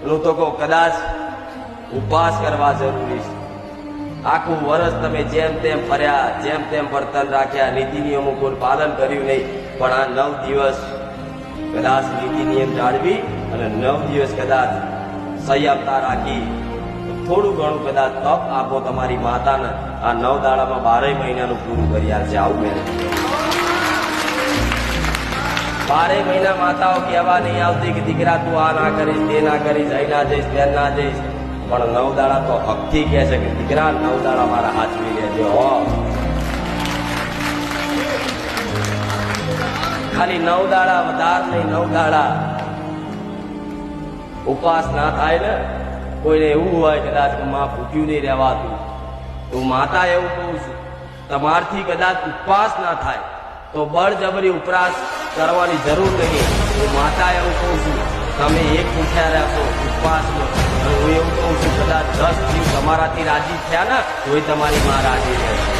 હું તો કહું કદાચ ઉપવાસ કરવા જરૂરી છે. આખું વર્ષ તમે જેમ તેમ ફર્યા, જેમ તેમ વર્તન રાખ્યા, નીતિ નિયમો કોઈ પાલન કર્યું નહીં, પણ આ 9 દિવસ કદાચ નીતિ નિયમ જાળવી અને 9 દિવસ કદાચ સંયમતા રાખી થોડું ઘણું કદાચ તપ આપો તમારી માતાને, આ 9 દાડામાં 12 મહિનાનું પૂરું કરી આપશે. આવું મેં 12 મહિના માતાઓ કહેવા નહીં આવતી કે દીકરા તું આ ના કરીશ, તે ના કરીશ, અહીં ના જઈશ, ત્યાં ના જઈશ, પણ 9 દાડા તો હકથી કહે છે કે દીકરા 9 દાડા મારા હાચવી લેજો. ખાલી 9 દાડા, વધારે નહીં, 9 દાડા ઉપવાસ ના થાય ને, કોઈને એવું હોય કદાચ કે માં ભૂખ્યું નહીં રહેવાતું, તો માતા એવું કહું છું તમારથી કદાચ ઉપવાસ ના થાય તો બળજબરી ઉપવાસ કરવાની જરૂર નહીં. હું માતા એવું કહું છું તમે એક ભૂખ્યા રહેશો ઉપવાસમાં, હું એવું કહું છું કદાચ 10 દિવસ તમારાથી રાજી થયા ને તોય તમારી માં રાજી રહેશે.